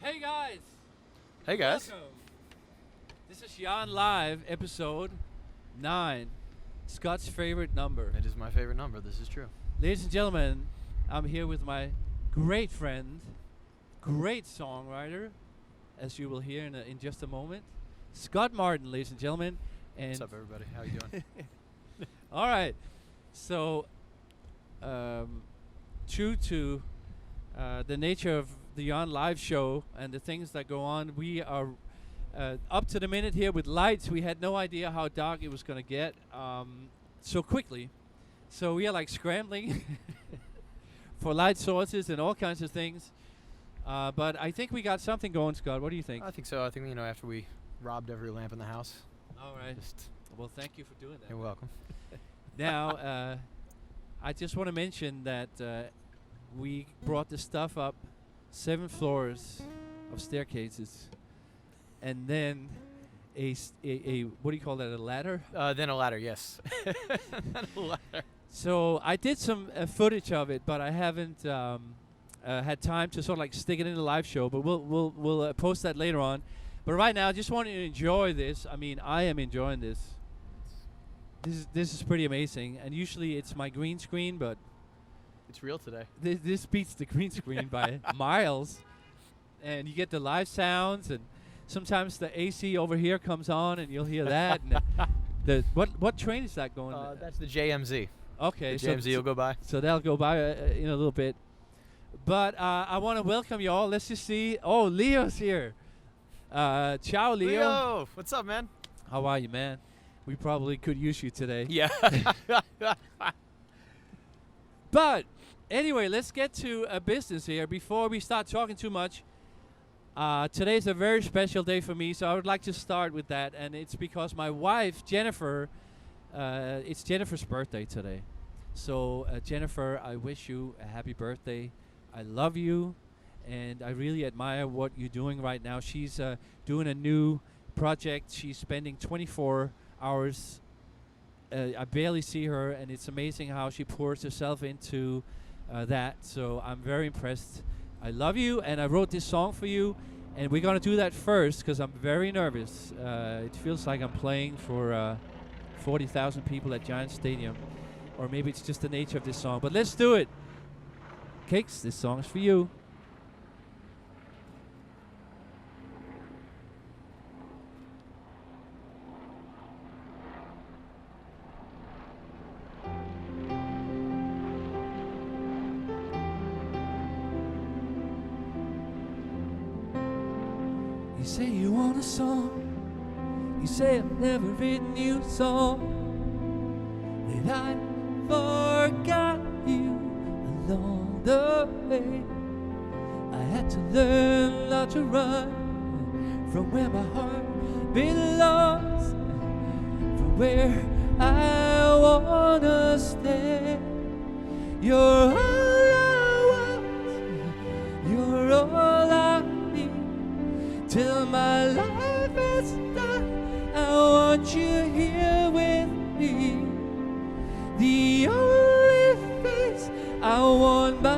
Hey guys! Hey guys. Welcome. This is Jan Live, episode 9. Scott's favorite number. It is my favorite number. This is true. Ladies and gentlemen, I'm here with my great friend, great songwriter, as you will hear in just a moment, Scott Martin, ladies and gentlemen. And What's up, everybody? How you doing? all right. So, true to the nature of the Jan Live show and the things that go on, we are up to the minute here with lights. We had no idea how dark it was going to get so quickly. So we are like scrambling for light sources and all kinds of things. But I think we got something going, Scott. What do you think? I think so. I think, after we robbed every lamp in the house. All right. Well, thank you for doing that. You're welcome. Now, I just want to mention that we brought the stuff up 7 floors of staircases, and then a what do you call that? A ladder? Then a ladder, yes. Then a ladder. So I did some footage of it, but I haven't had time to sort of like stick it in the live show. But we'll post that later on. But right now, I just want you to enjoy this. I mean, I am enjoying this. This is pretty amazing. And usually it's my green screen, but It's real today. this beats the green screen by miles. And you get the live sounds, and sometimes the AC over here comes on, and you'll hear that. And the what train is that going? That's the JMZ. Okay, The JMZ will go by. so that'll go by in a little bit. But I want to welcome you all. Let's just see. Oh, Leo's here. Ciao, Leo. Leo, what's up, man? How are you, man? We probably could use you today. Yeah. But anyway, let's get to business here before we start talking too much. Today's a very special day for me, so I would like to start with that. And it's because my wife, Jennifer, it's Jennifer's birthday today. So, Jennifer, I wish you a happy birthday. I love you, and I really admire what you're doing right now. She's doing a new project. She's spending 24 hours. I barely see her, and it's amazing how she pours herself into that. So I'm very impressed. I love you, and I wrote this song for you, and we're going to do that first because I'm very nervous. It feels like I'm playing for 40,000 people at Giant Stadium, or maybe it's just the nature of this song. But let's do it. Cakes, this song is for you. You say you want a song. You say I've never written you a song. That I forgot you along the way. I had to learn not to run from where my heart belongs, from where I wanna stay. You're all I want. You're all I need. Till my life is done, I want you here with me. The only face I want my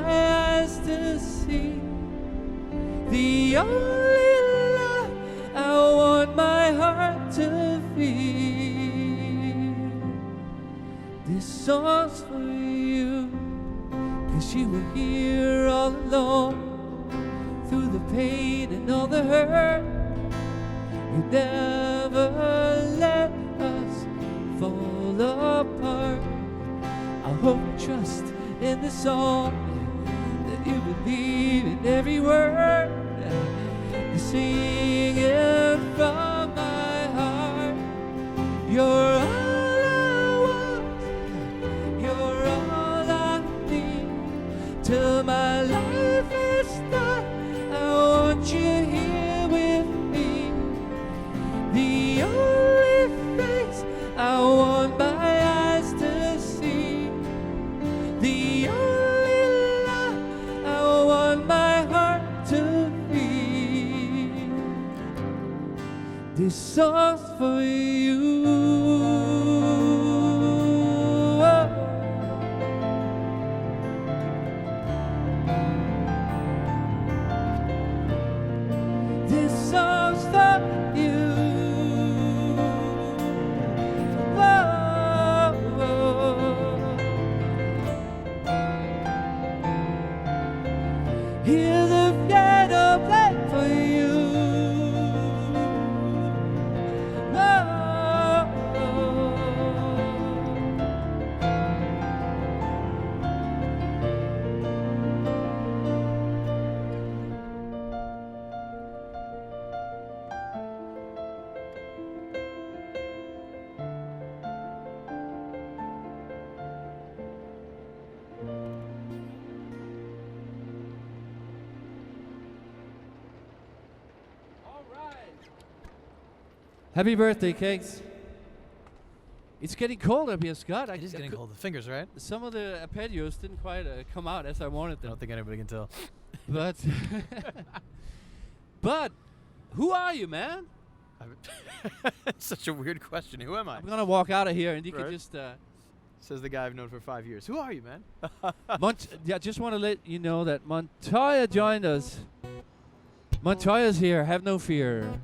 eyes to see. The only love I want my heart to feel. This song's for you, 'cause you were here all along. Through the pain and all the hurt, you never let us fall apart. I hope you trust in the song, that you believe in every word. You're singing from my heart. You're all I want. You're all I need. Till my life is done, I want you here with me. The only face I want my eyes to see. The only love I want my heart to feel. This song's for you. This song's for you. Whoa, whoa. Hear the piano play for you. Whoa. Happy birthday, Cakes. It's getting cold up here, Scott. It is getting cold. The fingers, right? Some of the arpeggios didn't quite come out as I wanted I them. don't think anybody can tell. But, but, who are you, man? It's such a weird question. Who am I? I'm gonna walk out of here, and you Right. can just. Says the guy I've known for 5 years. Who are you, man? Yeah, just want to let you know that Montoya joined us. Montoya's here. Have no fear.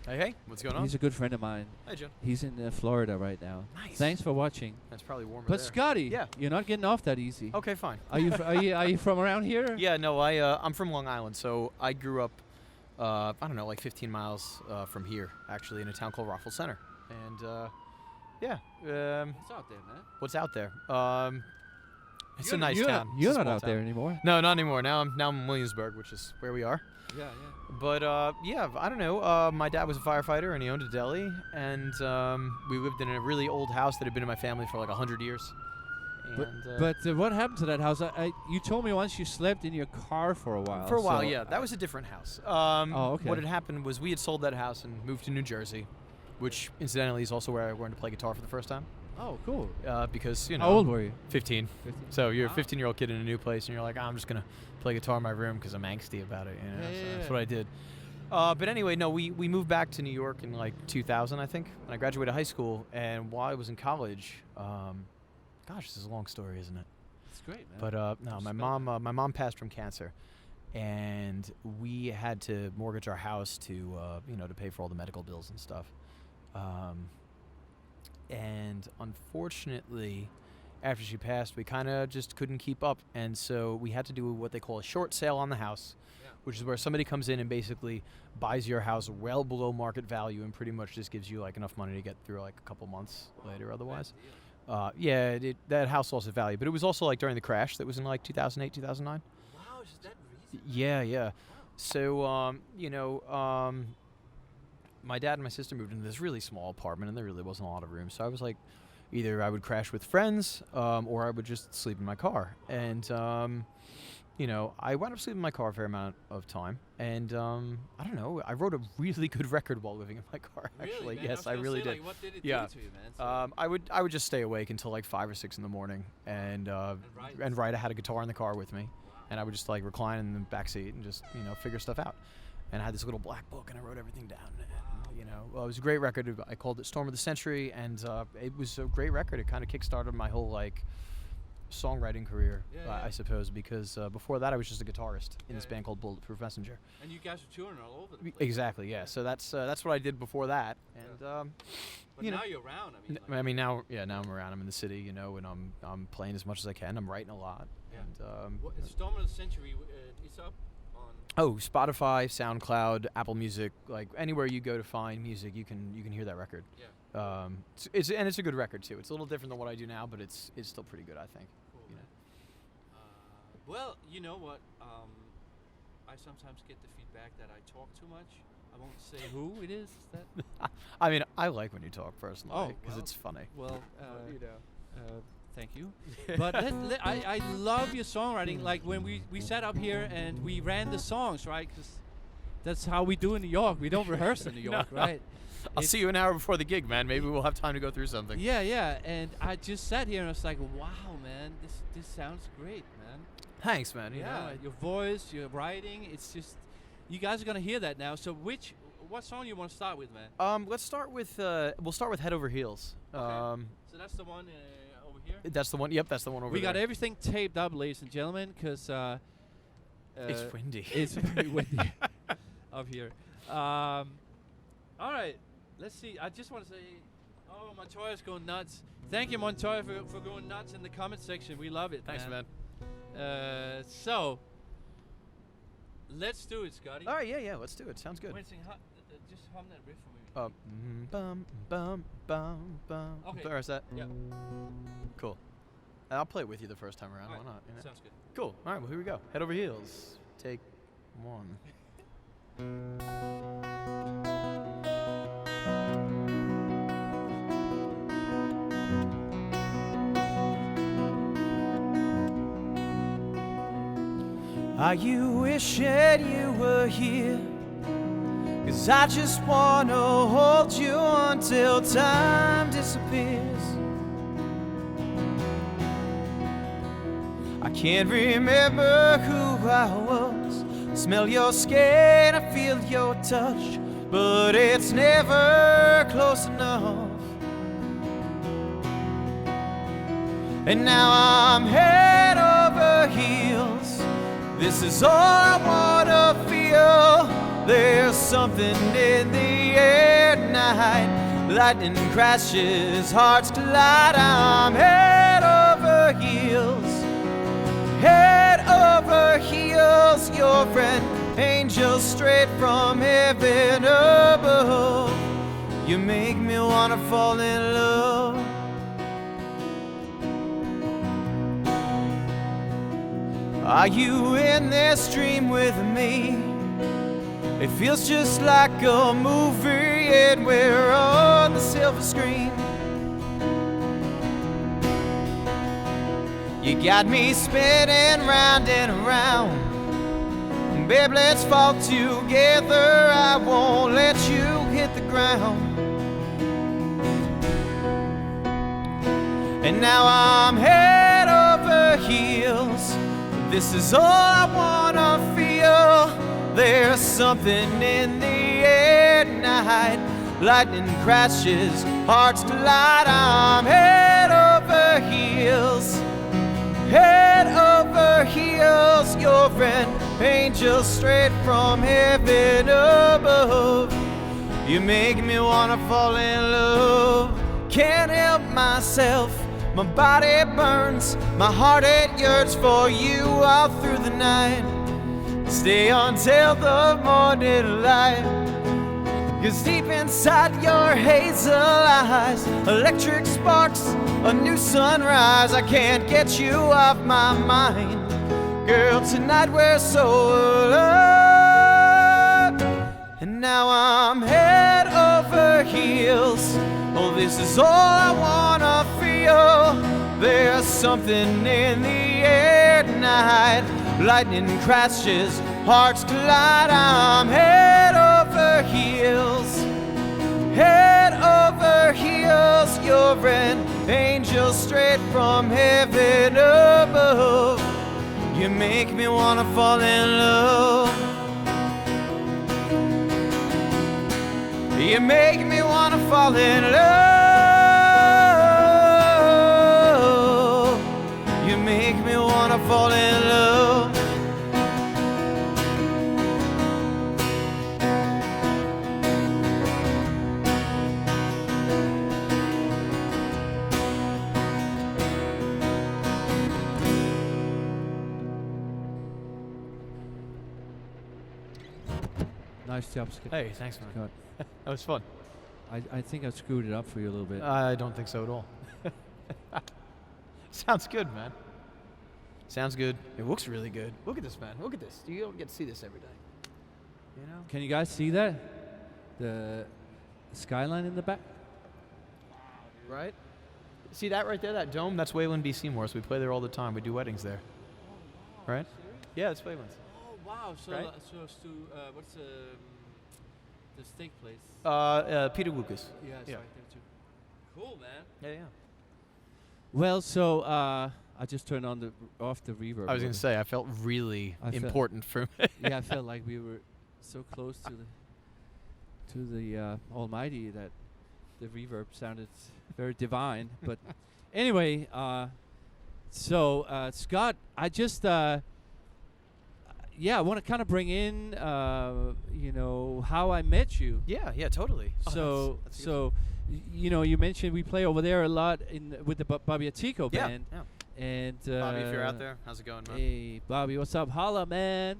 Hey, what's going on? He's a good friend of mine. Hi, Joe. He's in Florida right now. Nice. Thanks for watching. That's probably warmer But there. Scotty, Yeah. you're not getting off that easy. Okay, fine. Are you are you from around here? Yeah, no, I'm from Long Island, so I grew up, I don't know, like 15 miles from here, actually, in a town called Rockville Center. And, yeah. What's out there, man? What's out there? It's You're a nice town. It's You're a not small out town. there anymore. No, not anymore. Now I'm in Williamsburg, which is where we are. Yeah, yeah. But yeah, I don't know. My dad was a firefighter, and he owned a deli, and we lived in a really old house that had been in my family for like 100 years. And, But what happened to that house? You told me once you slept in your car for a while. for a while, so yeah, that was a different house. Oh, okay. What had happened was we had sold that house and moved to New Jersey, which incidentally is also where I learned to play guitar for the first time. Oh, cool. Because you know, How old were you? 15. 15. So you're Wow. a 15-year-old kid in a new place, and you're like, I'm just gonna play guitar in my room because I'm angsty about it. You know, Yeah, so yeah, that's yeah. what I did. But anyway, no, we moved back to New York in like 2000, I think, and I graduated high school. And while I was in college, gosh, this is a long story, isn't it? It's great, man. But no, my mom passed from cancer, and we had to mortgage our house to to pay for all the medical bills and stuff. And unfortunately, after she passed, we kind of just couldn't keep up, and so we had to do what they call a short sale on the house, which is where somebody comes in and basically buys your house well below market value and pretty much just gives you like enough money to get through like a couple months later otherwise. Yeah, that house lost its value, but it was also like during the crash that was in like 2008, 2009. Wow, is that recent? Yeah. So, my dad and my sister moved into this really small apartment, and there really wasn't a lot of room. So I was like, either I would crash with friends, or I would just sleep in my car. And, I wound up sleeping in my car a fair amount of time. And, I don't know, I wrote a really good record while living in my car, actually. Really, man? Yes, I was gonna really say, did. Like, what did it Yeah. do to you, man? So I would just stay awake until like 5 or 6 in the morning and write. I had a guitar in the car with me, and I would just like recline in the back seat and just figure stuff out. And I had this little black book, and I wrote everything down. And, it was a great record. I called it Storm of the Century, and it was a great record. It kind of kickstarted my whole like songwriting career, Yeah. I suppose, because before that I was just a guitarist in this Yeah. band called Bulletproof Messenger. and you guys were touring all over the place. Exactly, yeah. So that's what I did before that, and But now you're around. I mean, now I'm around. I'm in the city, and I'm playing as much as I can. I'm writing a lot. Yeah. And Storm of the Century is up on. Spotify, SoundCloud, Apple Music, like anywhere you go to find music, you can hear that record. Yeah. It's a good record too. It's a little different than what I do now, but it's still pretty good, I think. Cool, You man. Well, you know what? I sometimes get the feedback that I talk too much. I won't say who it is. That I mean, I like when you talk personally Oh, because well. it's funny. well, thank you. But I love your songwriting. Like when we sat up here and we ran the songs, right? Because that's how we do in New York. We don't rehearse in New York, No. right? I'll see you an hour before the gig, man. Maybe we'll have time to go through something. Yeah. And I just sat here and I was like, wow, man, this sounds great, man. Thanks, man. You Yeah, know, your voice, your writing, it's just, you guys are gonna hear that now. So what song you want to start with, man? let's start with we'll start with Head Over Heels. Okay. So that's the one over here. That's the one. Yep, that's the one over We there. got everything taped up, ladies and gentlemen, because It's windy. it's very windy up here. All right, let's see. I just want to say, oh, Montoya's going nuts. Thank you, Montoya, for going nuts in the comment section. We love it. Thanks, man. So, let's do it, Scotty. All right, yeah, let's do it. Sounds good. Wait, just hum that riff for me. Bum bum bum bum. Okay. Where's that? Yeah. Cool. I'll play it with you the first time around. All right. Why not? You know? Sounds good. Cool. All right, well, here we go. Head over heels. Take 1. Are you wishing you were here? 'Cause I just wanna hold you until time disappears. I can't remember who I was. Smell your skin, I feel your touch, but it's never close enough. And now I'm head over heels. This is all I wanna feel. There's something in the air tonight. Lightning crashes, hearts collide. I'm head over heels. Head over heels, your friend, angel straight from heaven above. You make me wanna fall in love. Are you in this dream with me? It feels just like a movie and we're on the silver screen. You got me spinning round and around. Babe, let's fall together. I won't let you hit the ground. And now I'm head over heels. This is all I wanna feel. There's something in the air tonight. Lightning crashes, hearts collide. I'm head over heels. Head over heels, your friend, angel straight from heaven above. You make me wanna fall in love. Can't help myself, my body burns, my heart it yearns for you all through the night. Stay until the morning light. 'Cause deep inside your hazel eyes, electric sparks, a new sunrise. I can't get you off my mind. Girl, tonight we're so alive. And now I'm head over heels. Oh, this is all I wanna feel. There's something in the air tonight. Lightning crashes, hearts collide. I'm head over heels. Head over heels, you're an angel straight from heaven above. You make me wanna fall in love. You make me wanna fall in love. You make me wanna fall in love. Nice job, Scott. Hey, thanks, man. Scott. That was fun. I think I screwed it up for you a little bit. I don't think so at all. Sounds good, man. Sounds good. It looks really good. Look at this, man. Look at this. You don't get to see this every day. You know? Can you guys see that? The skyline in the back? Right? See that right there, that dome? That's Wayland B. Seymour's. We play there all the time. We do weddings there. Right? Yeah, it's Wayland's. Oh wow! So Right? what's the steak place? Peter Lucas. Yeah, it's Yeah. right there too. Cool, man. Yeah. Well, so I just turned on off the reverb. I was going to say, I felt really I felt- important for Yeah, I felt like we were so close to the Almighty that the reverb sounded very divine. But anyway, so Scott, I just I want to kind of bring in, how I met you. Yeah, totally. So, that's a good you mentioned we play over there a lot with the Bobby Atico Yeah, band. yeah. And Bobby, if you're out there, how's it going, man? hey, Bobby, what's up? Holla, man.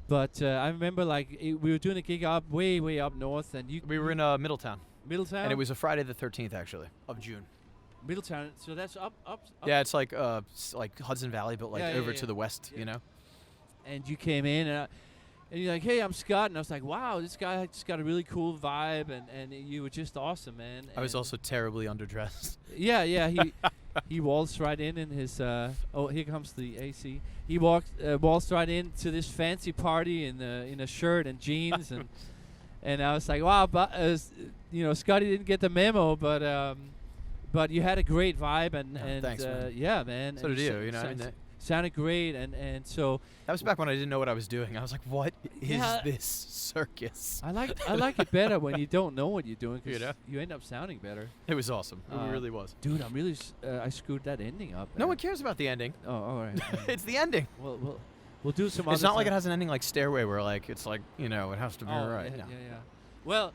But I remember we were doing a gig up way up north, and We were in Middletown, Middletown. and it was a Friday the 13th, actually, of June. Middletown. So that's up. Yeah, it's like Hudson Valley, but over yeah. to the west, Yeah. And you came in, and you're like, hey, I'm Scott. And I was like, wow, this guy just got a really cool vibe, and you were just awesome, man. I was also terribly underdressed. Yeah, he waltzed right in his, here comes the AC. He waltzed right into this fancy party in a shirt and jeans, and I was like, wow, but, Scotty didn't get the memo, but you had a great vibe, and thanks, man. yeah, man. So and did you, sounded great, and so that was back when I didn't know what I was doing. I was like, "What is Yeah. this circus?" I like it better when you don't know what you're doing, because you end up sounding better. It was awesome. It really was. Dude, I'm really I screwed that ending up. No one cares about the ending. Oh, all right. It's the ending. We'll do some. It's other not like it time. has an ending like Stairway, where it has to be right. Yeah. Well,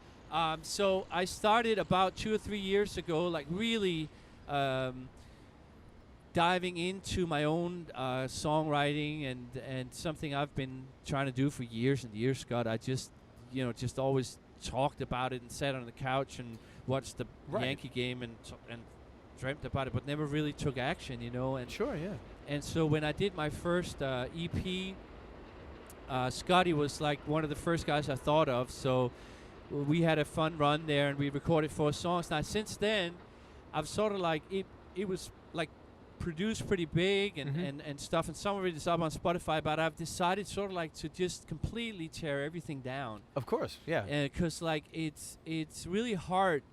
so I started about 2 or 3 years ago, like really diving into my own songwriting and something I've been trying to do for years and years, Scott. I just always talked about it and sat on the couch and watched the Yankee game and dreamt about it, but never really took action, And Sure, yeah. And so when I did my first EP, Scotty was like one of the first guys I thought of. So we had a fun run there, and we recorded 4 songs. Now since then, I've sort of like it was like produced pretty big and stuff, and some of it is up on Spotify, but I've decided sort of like to just completely tear everything down. Of course, yeah. Because like it's really hard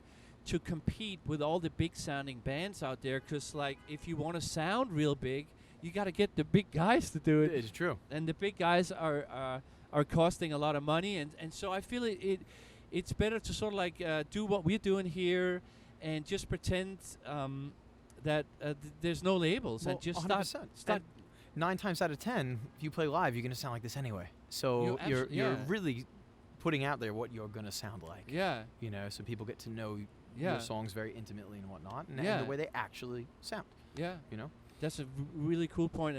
to compete with all the big sounding bands out there, because like if you want to sound real big, you got to get the big guys to do it. It's true. And the big guys are costing a lot of money, and so I feel it's better to sort of like do what we're doing here and just pretend that there's no labels, and just 100%. start. 9 times out of 10, if you play live, you're going to sound like this anyway. So you're really putting out there what you're going to sound like. Yeah. So people get to know your songs very intimately and whatnot, and the way they actually sound. Yeah. That's a really cool point,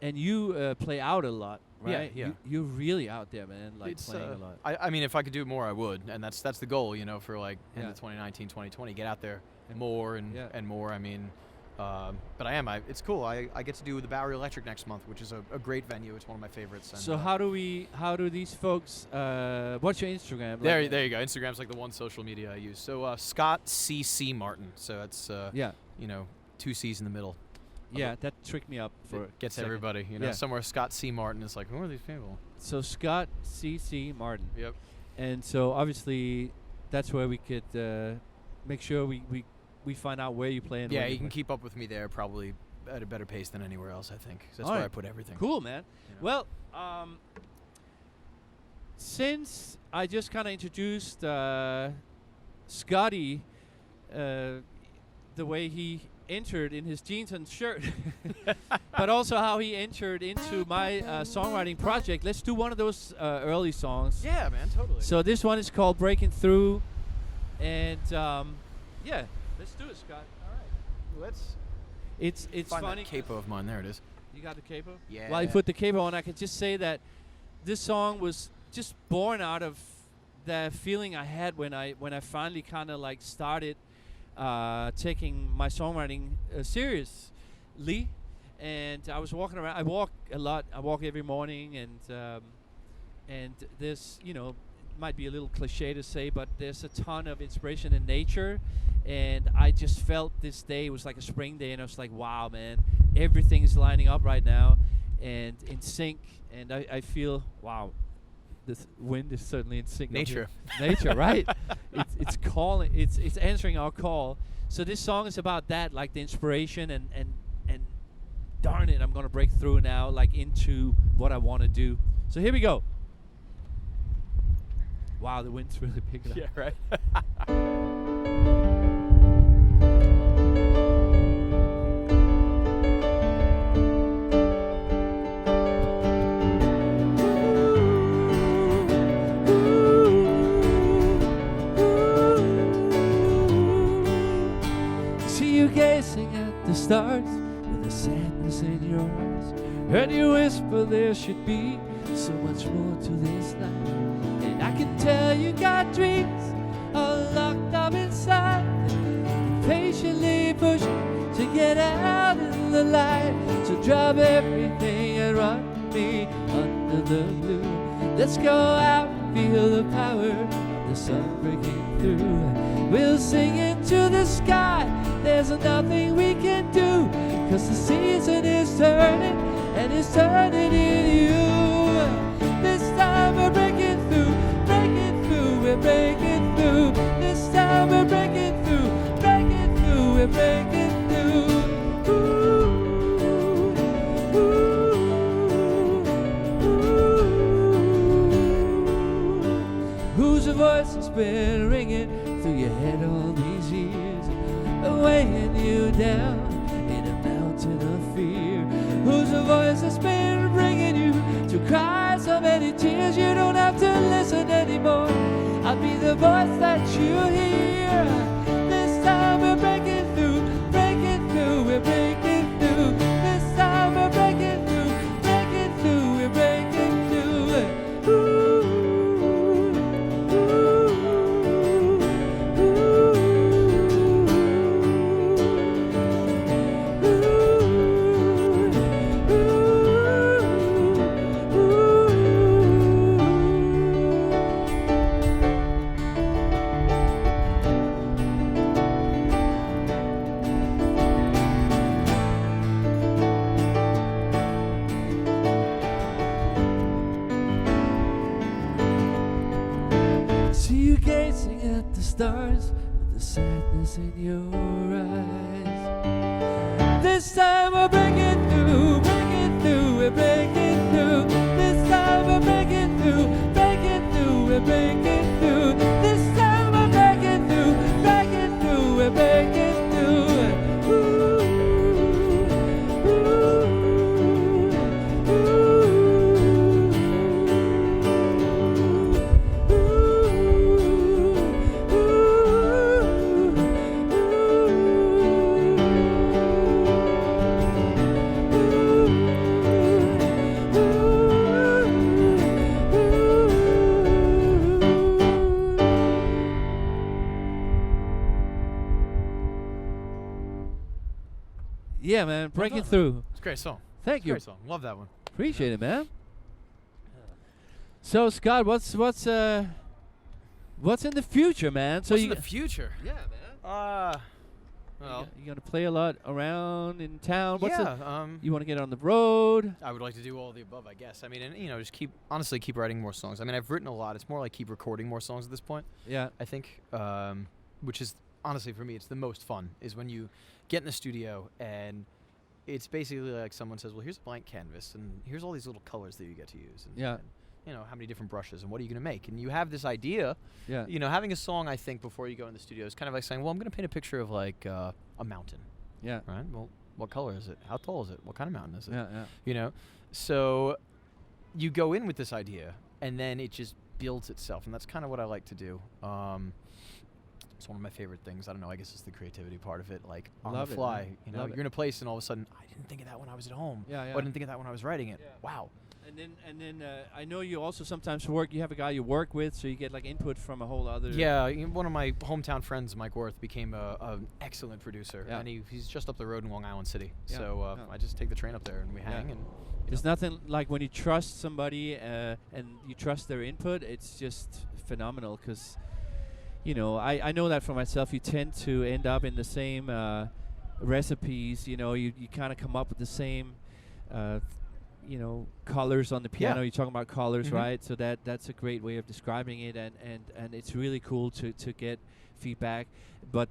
and you play out a lot, right? Yeah. You're really out there, man. Like playing a lot. I mean, if I could do more, I would, and that's the goal, for like in Yeah. the 2019, 2020, get out there more and more. I mean, but I am. It's cool. I get to do the Bowery Electric next month, which is a great venue. It's one of my favorites. And So how do these folks? What's your Instagram? There you go. Instagram's like the one social media I use. So Scott C.C. Martin. So that's 2 C's in the middle. Yeah, that tricked me up for It gets a second. everybody. Somewhere Scott C. Martin is like, who are these people? So Scott C.C. Martin. Yep. And so obviously that's where we could make sure we find out where you play. And Yeah, when you can play. keep up with me there probably at a better pace than anywhere else, I think. 'Cause that's All where right. I put everything. Cool, man. Well, since I just kind of introduced Scotty, the way he entered in his jeans and shirt, but also how he entered into my songwriting project, let's do one of those early songs. Yeah, man, totally. So this one is called Breaking Through, and let's do it, Scott. All right. Let's It's find funny. that capo of mine. There it is. You got the capo? Yeah. While you put the capo on, I can just say that this song was just born out of the feeling I had when I finally kind of like started taking my songwriting seriously. And I was walking around. I walk a lot. I walk every morning, and there's, might be a little cliche to say, but there's a ton of inspiration in nature. And I just felt this day was like a spring day, and I was like, wow, man, everything is lining up right now and in sync. And I feel, wow, this wind is certainly in sync. Nature. Nature, right? It's calling. It's answering our call. So this song is about that, like the inspiration and darn it, I'm gonna break through now, like into what I want to do. So here we go. Wow, the wind's really picking up. Yeah, right. stars with the sadness in your eyes. Heard you whisper there should be so much more to this life. And I can tell you got dreams all locked up inside, patiently pushing to get out in the light. So drop everything and run me under the blue. Let's go out and feel the power of the sun breaking through. We'll sing into the sky, there's nothing we can do, 'cause the season is turning and it's turning in you. This time we're breaking through, we're breaking through. This time we're breaking through, we're breaking through. Ooh, ooh, ooh. Whose voice has been ringing through your head all these years, weighing you down in a mountain of fear? Whose voice has been bringing you to cry so many tears you don't have to listen anymore? I'll be the voice that you hear. This time we're breaking through, we're breaking through. This time we're breaking through, we're breaking through. Ooh, ooh, see you gazing at the stars with the sadness in your eyes. This time we're breaking through, we're breaking through. This time we're breaking through, we're breaking through. This time we're breaking through, we're breaking through. Ooh, ooh, yeah, man, breaking through. It's a great song. Thank you. Great song. Love that one. Appreciate it, man. So Scott, what's in the future, man? So What's in the future? Yeah, man. Well, You gonna play a lot around in town? yeah. You want to get on the road? I would like to do all the above, I guess. I mean, and just keep writing more songs. I mean, I've written a lot. It's more like keep recording more songs at this point. Yeah. I think, which is honestly for me, it's the most fun is when you get in the studio and it's basically like someone says, well, here's a blank canvas and here's all these little colors that you get to use. And, Yeah. and, how many different brushes and what are you going to make? And you have this idea. Yeah. Having a song, I think, before you go in the studio is kind of like saying, well, I'm going to paint a picture of like a mountain. Yeah. Right? Well, what color is it? How tall is it? What kind of mountain is it? Yeah. So you go in with this idea and then it just builds itself, and that's kind of what I like to do. It's one of my favorite things. I don't know, I guess it's the creativity part of it, like on Love the it, fly. man. You're in a place and all of a sudden, I didn't think of that when I was at home. Yeah, yeah. Oh, I didn't think of that when I was writing it. Yeah. Wow. And then I know you also sometimes you have a guy you work with, so you get like input from a whole other. Yeah, one of my hometown friends, Mike Worth, became an excellent producer, Yeah. and he's just up the road in Long Island City. Yeah. So Yeah. I just take the train up there and we hang. Yeah. And There's nothing like when you trust somebody and you trust their input. It's just phenomenal because, I know that for myself. You tend to end up in the same recipes. You kind of come up with the same, colors on the piano. Yeah. You're talking about colors, Mhm. right? So that's a great way of describing it, and it's really cool to get feedback. But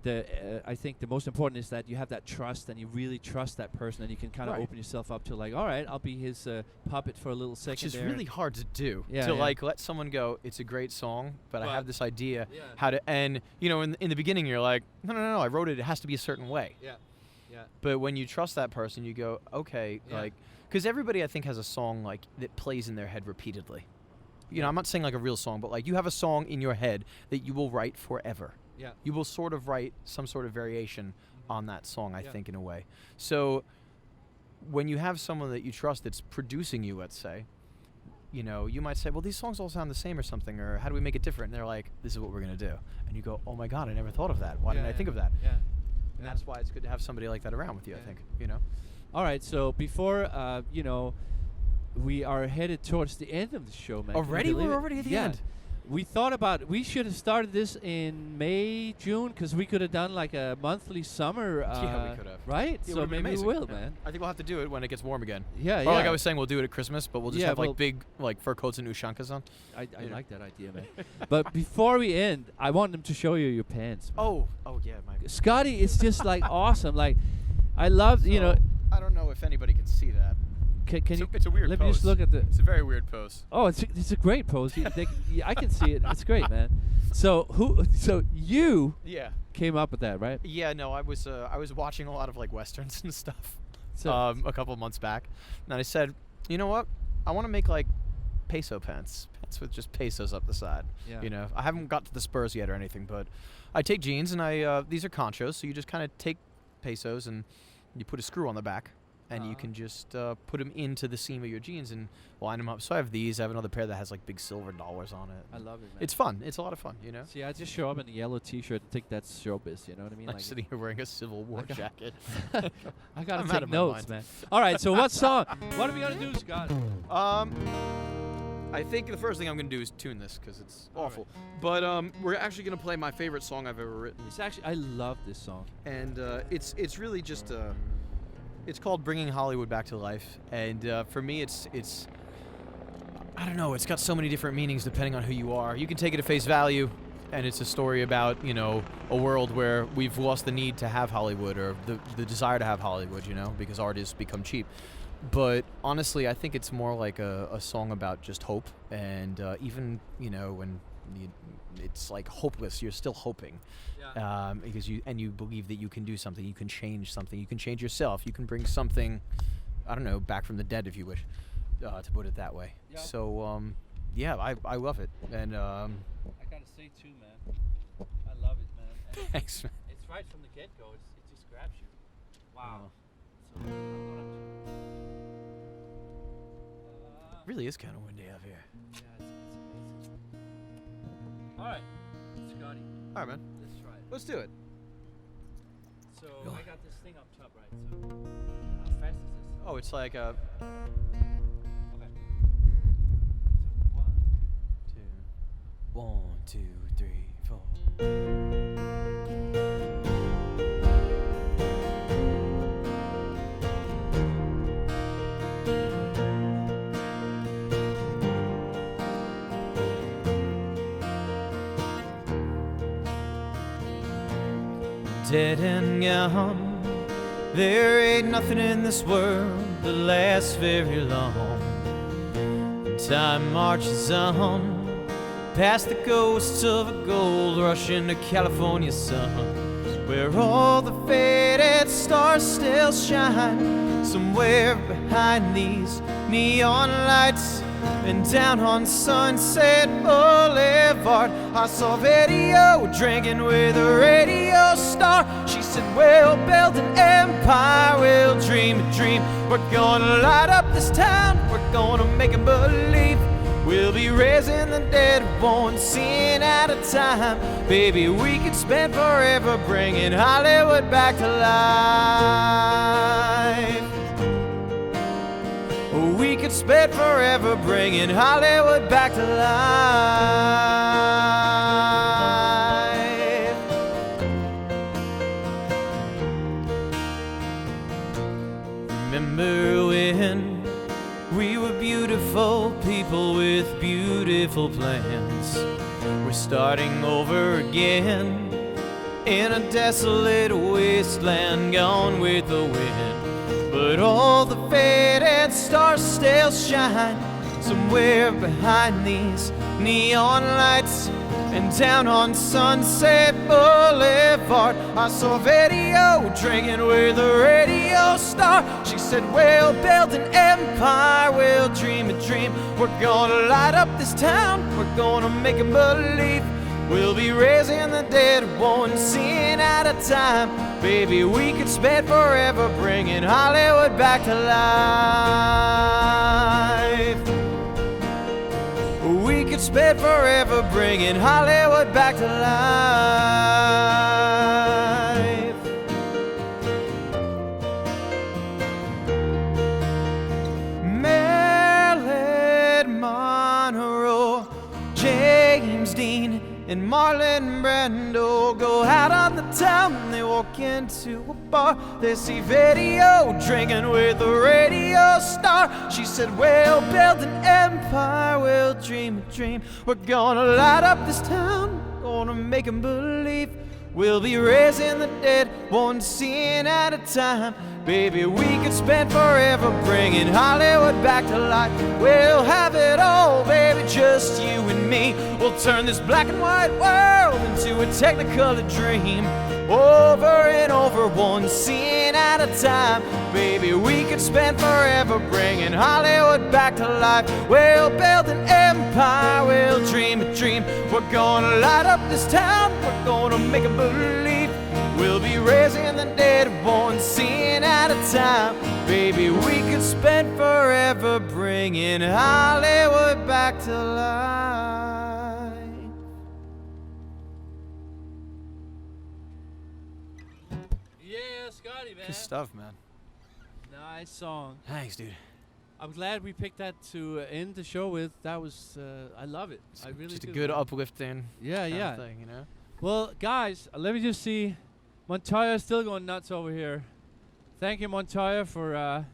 I think the most important is that you have that trust, and you really trust that person, and you can kind of Right. open yourself up to like, all right, I'll be his puppet for a little second. which is there. really hard to do. Yeah, to yeah. like let someone go, it's a great song, but I have this idea Yeah. how to. And in the beginning, you're like, no, I wrote it. It has to be a certain way. Yeah, yeah, But when you trust that person, you go, okay, Yeah. like, because everybody I think has a song like that plays in their head repeatedly. I'm not saying like a real song, but like you have a song in your head that you will write forever. yeah. You will sort of write some sort of variation on that song, I think, in a way. So when you have someone that you trust that's producing you, let's say, you know, you might say, well, these songs all sound the same or something, or how do we make it different? And they're like, this is what we're going to do. And you go, oh my God, I never thought of that. Why didn't I think of that? Yeah. And that's why it's good to have somebody like that around with you, I think, you know? All right, so before, you know, we are headed towards the end of the show, man. Already? We're already at the end. We thought about, we should have started this in May, June, because we could have done like a monthly summer. Yeah, we could have. Right? It So would've been maybe we amazing. will, Yeah. man. I think we'll have to do it when it gets warm again. Yeah, Or yeah. like I was saying, we'll do it at Christmas, but we'll just have we'll- like big like fur coats and ushankas on. I like that idea, man. But before we end, I want them to show you your pants. Man. Oh yeah, my. Scotty, it's just like awesome. Like, I love, you know. I don't know if anybody can see that. Can you? It's a weird Let pose. me just look at the. It's a very weird pose. Oh, it's a great pose. I can see it. It's great, man. So you Yeah. came up with that, right? Yeah, no, I was watching a lot of like westerns and stuff. So A couple of months back, and I said, you know what? I want to make like peso pants with just pesos up the side. Yeah. You know, I haven't got to the spurs yet or anything, but I take jeans and I these are conchos, so you just kind of take pesos and you put a screw on the back. And you can just put them into the seam of your jeans and line them up. So I have these. I have another pair that has like big silver dollars on it. I love it, man. It's fun. It's a lot of fun, you know? See, I just show up in a yellow T-shirt and think that's showbiz. You know what I mean? I'm sitting here wearing a Civil War jacket. I gotta I'm out take of my notes, mind. man. All right, so what song? What are we gonna do, Scott? I think the first thing I'm going to do is tune this because it's All awful. But we're actually going to play my favorite song I've ever written. It's actually, I love this song. And it's really just it's called Bringing Hollywood Back to Life. And for me, it's I don't know, it's got so many different meanings depending on who you are. You can take it at face value, and it's a story about, you know, a world where we've lost the need to have Hollywood or the desire to have Hollywood, you know, because art has become cheap. But honestly, I think it's more like a song about just hope. And even, you know, when it's like hopeless, you're still hoping. Yeah. Because you believe that you can do something, you can change something, you can change yourself, you can bring something, I don't know, back from the dead, if you wish, to put it that way. Yeah. So yeah, I love it, and I gotta say too, man. I love it, man. And thanks. Man. it's right from the get-go. It just grabs you. Wow. Oh. So I'm gonna Really is kind of windy out here. yeah, it's amazing. All right, Scotty, All right, man. let's try it. Let's do it. So Go. I got this thing up top, right? So how fast is this? Oh, it's like Okay. So 1. 1, 2, 3, 4. Dead and gone, there ain't nothing in this world that lasts very long. Time marches on, past the ghosts of a gold rush into California sun, where all the faded stars still shine. Somewhere behind these neon lights and down on Sunset Boulevard, I saw video drinking with a radio star. She said, we'll build an empire, we'll dream a dream. We're gonna light up this town, we're gonna make 'em believe. We'll be raising the dead, one scene at a time. Baby, we could spend forever bringing Hollywood back to life. We could spend forever bringing Hollywood back to life. Remember when we were beautiful people with beautiful plans? We're starting over again in a desolate wasteland, gone with the wind. But all the faded stars still shine somewhere behind these neon lights and down on Sunset Boulevard. I saw video drinking with a radio star. She said, we'll build an empire, we'll dream a dream. We're gonna light up this town, we're gonna make 'em believe. We'll be raising the dead one sin at a time. Baby, we could spend forever bringing Hollywood back to life. We could spend forever bringing Hollywood back to life. Marilyn Monroe, James Dean, and Marlon Brando go out on the town. They walk into a bar. They see video drinking with a radio star. She said, we'll build an empire, we'll dream a dream. We're gonna light up this town, gonna make 'em believe. We'll be raising the dead, one scene at a time. Baby, we could spend forever bringing Hollywood back to life. We'll have it all, baby, just you and me. We'll turn this black and white world into a technicolor dream. Over and over, one scene at a time. Baby, we could spend forever bringing Hollywood back to life. We'll build an empire, we'll dream a dream. We're gonna light up this town, we're gonna make 'em believe. We'll be raising the dead one scene at a time. Baby, we could spend forever bringing Hollywood back to life. Yeah, Scotty, man. Good stuff, man. Nice song. Thanks, dude. I'm glad we picked that to end the show with. That was, I love it. I really Just a do. good uplifting Yeah, kind yeah. of thing, you know? Well, guys, let me just see. Montoya's still going nuts over here. Thank you, Montoya, for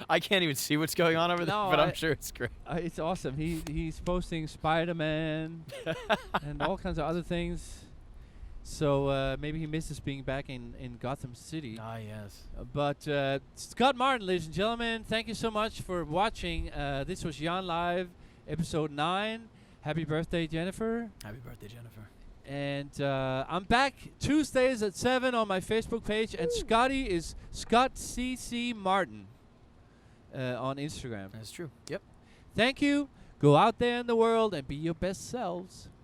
I can't even see what's going on over there, No, but I'm I- sure it's great. it's awesome. He's posting Spider-Man and all kinds of other things. So maybe he misses being back in Gotham City. Ah, yes. But Scott Martin, ladies and gentlemen, thank you so much for watching. This was Jan Live, episode 9. Happy birthday, Jennifer. Happy birthday, Jennifer. And I'm back Tuesdays at 7 on my Facebook page. And Scotty is Scott CC Martin on Instagram. That's true. Yep. Thank you. Go out there in the world and be your best selves.